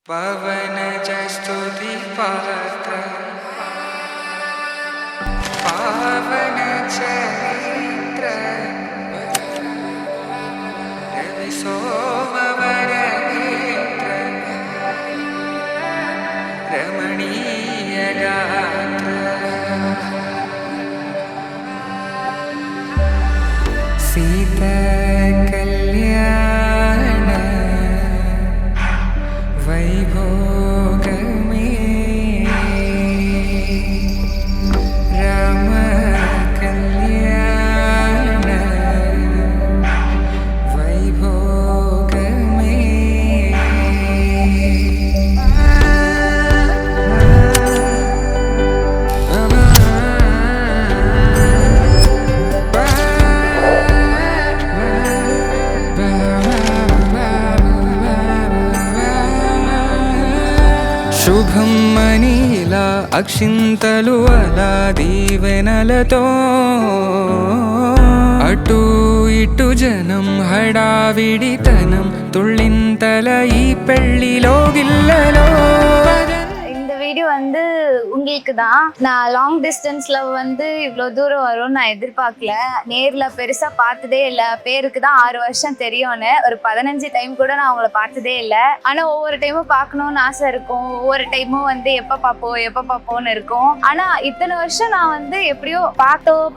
पवनज स्तुति पात्र पावन चरित्र रवि सोमवर नेत्र रमणीय गात्र सीता कल्याण वैभोग में राम कल्याण वैभोग శుభం మనీలా అక్షింతలు అలా దీవెనలతో అటు ఇటు జనం హడావిడితనం తుళ్ళింతల ఈ పెళ్లిలో గిల్లలో. இந்த வீடியோ வந்து உங்களுக்கு தான். நான் லாங் டிஸ்டன்ஸ்ல வந்து இவ்வளோ தூரம் வரும்னு நான் எதிர்பார்க்கல. நேர்ல பெருசா பார்த்ததே இல்லை. பேருக்கு தான் 6 வருஷம் தெரியும்னு. ஒரு 15 டைம் கூட நான் அவங்கள பார்த்ததே இல்லை. ஆனா ஒவ்வொரு டைமும் பார்க்கணும்னு ஆசை இருக்கும். ஒவ்வொரு டைமும் வந்து எப்ப பார்ப்போம்னு இருக்கும். ஆனா இத்தனை வருஷம் நான் வந்து எப்படியோ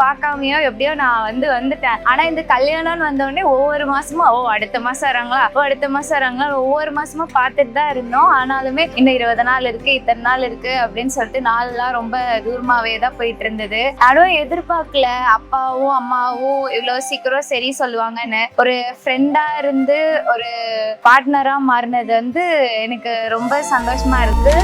பார்க்காமையோ எப்படியோ நான் வந்துட்டேன். ஆனா இந்த கல்யாணம்னு வந்தோடனே ஒவ்வொரு மாசமும் அடுத்த மாசம் வராங்களா ஒவ்வொரு மாசமும் பார்த்துட்டு தான் இருந்தோம். ஆனாலுமே இன்னும் 20 நாள் இருக்கு, இத்தனை நாள் இருக்கு அப்படின்னு சொல்லிட்டு நாள்லாம் ரொம்ப தூரமாவே தான் போயிட்டு இருந்தது. யாரும் எதிர்பார்க்கல அப்பாவும் அம்மாவும் இவ்வளவு சீக்கிரம் சரி சொல்லுவாங்கன்னு. ஒரு ஃப்ரெண்டா இருந்து ஒரு பார்ட்னரா மாறினது வந்து எனக்கு ரொம்ப சந்தோஷமா இருக்கு.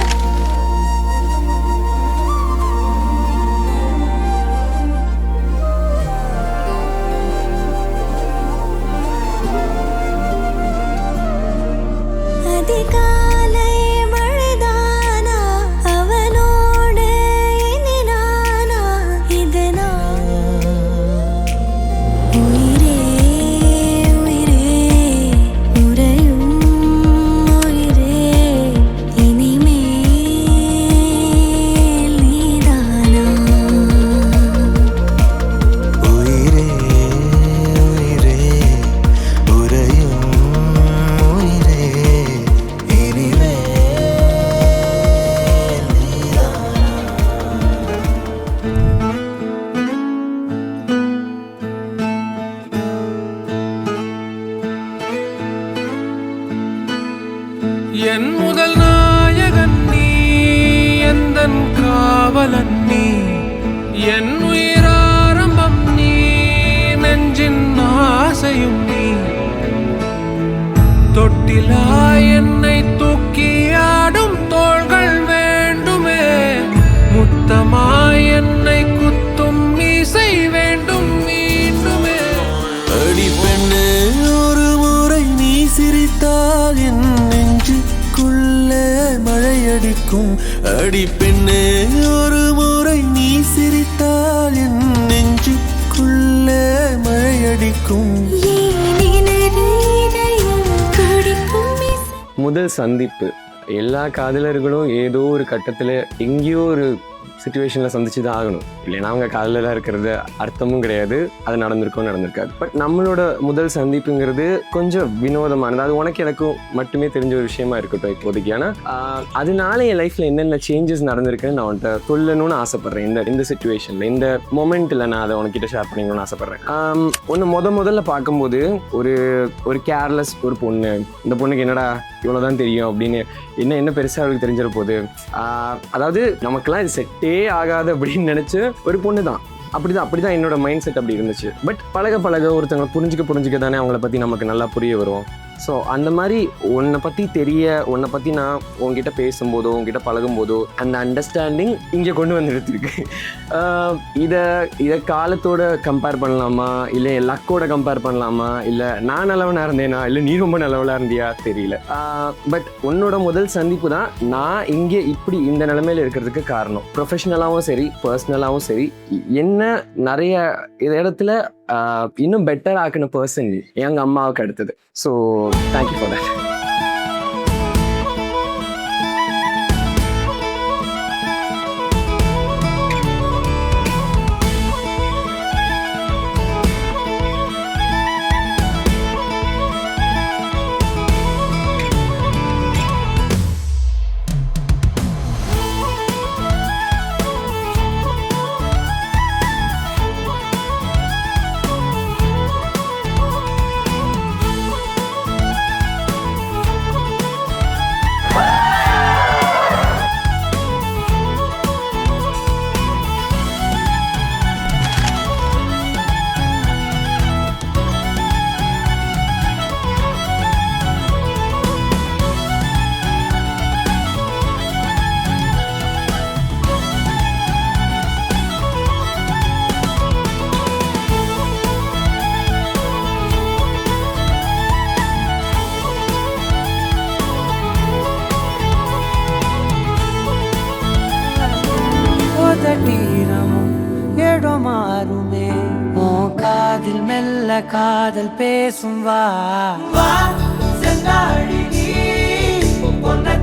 என் முதல் நாயகன் நீ, எந்தன் காவலன் நீ, என் உயிராரம்பம் நீ, நெஞ்சின் ஆசையும் நீ. தொட்டிலா என்னை தூக்கி ஆடும் தோள்கள் வேண்டுமே, முத்தமாய் என்னை குத்தும் மீசை வேண்டும் மீண்டுமே. அடி பெண்ணு ஒரு முறை நீ சிரித்தால் என் நெஞ்சுக்குள்ளே மழையடிக்கும். அடி பெண்ணு ஒரு முறை நீ சிரித்தால் என் நெஞ்சுக்குள்ளே மழையடிக்கும். முதல் சந்திப்பு எல்லா காதலர்களும் ஏதோ ஒரு கட்டத்தில் எங்கேயோ ஒரு சிச்சுவேஷனில் சந்திச்சு தான் ஆகணும். இல்லைன்னா அவங்க காதலராக இருக்கிறது அர்த்தமும் கிடையாது, அது நடந்திருக்காது. பட் நம்மளோட முதல் சந்திப்புங்கிறது கொஞ்சம் வினோதமானது. அது உனக்கு எனக்கும் மட்டுமே தெரிஞ்ச ஒரு விஷயமா இருக்கட்டும் இப்போதைக்கு. ஆனால் அதனால என் லைஃப்பில் என்னென்ன சேஞ்சஸ் நடந்திருக்குன்னு நான் உன்கிட்ட சொல்லணும்னு ஆசைப்பட்றேன். இந்த சிச்சுவேஷனில் இந்த மொமெண்ட்டில் நான் அதை உனக்கிட்ட ஷேர் பண்ணிக்கணும்னு ஆசைப்பட்றேன். ஒன்று முதல்ல பார்க்கும்போது ஒரு கேர்லெஸ் ஒரு பொண்ணு, இந்த பொண்ணுக்கு என்னடா இவ்வளோதான் தெரியும் அப்படின்னு என்ன பெருசாக அவளுக்கு தெரிஞ்சிட போகுது, அதாவது நமக்கெல்லாம் இது செட்டே ஆகாது அப்படின்னு நினச்ச ஒரு பொண்ணு தான். அப்படிதான் என்னோட மைண்ட் செட் அப்படி இருந்துச்சு. பட் பழக ஒருத்தவங்களை புரிஞ்சுக்க தானே அவங்கள பற்றி நமக்கு நல்லா புரிய வரும். ஸோ அந்த மாதிரி உன்னை பற்றி நான் உங்ககிட்ட பேசும்போதோ உங்ககிட்ட பழகும்போதோ அந்த அண்டர்ஸ்டாண்டிங் இங்கே கொண்டு வந்து எடுத்துருக்கு. இதை காலத்தோட கம்பேர் பண்ணலாமா, இல்லை லக்கோட கம்பேர் பண்ணலாமா, இல்லை நான் நல்லவனாக இருந்தேனா, இல்லை நீ ரொம்ப நல்லவனாக இருந்தியா தெரியல. பட் உன்னோட முதல் சந்திப்பு தான் நான் இங்கே இப்படி இந்த நிலைமையில் இருக்கிறதுக்கு காரணம். ப்ரொஃபஷ்னலாகவும் சரி பர்சனலாகவும் சரி என்ன நிறைய இடத்துல இன்னும் பெட்டர் ஆக்கின பர்சன் எங்கள் அம்மாவுக்கு அடுத்தது. So thank you for that. தீரமும் இடமாறுமே ஓ காதில் மெல்ல காதல் பேசும் வா வா செந்தாழி நீ பொன்ன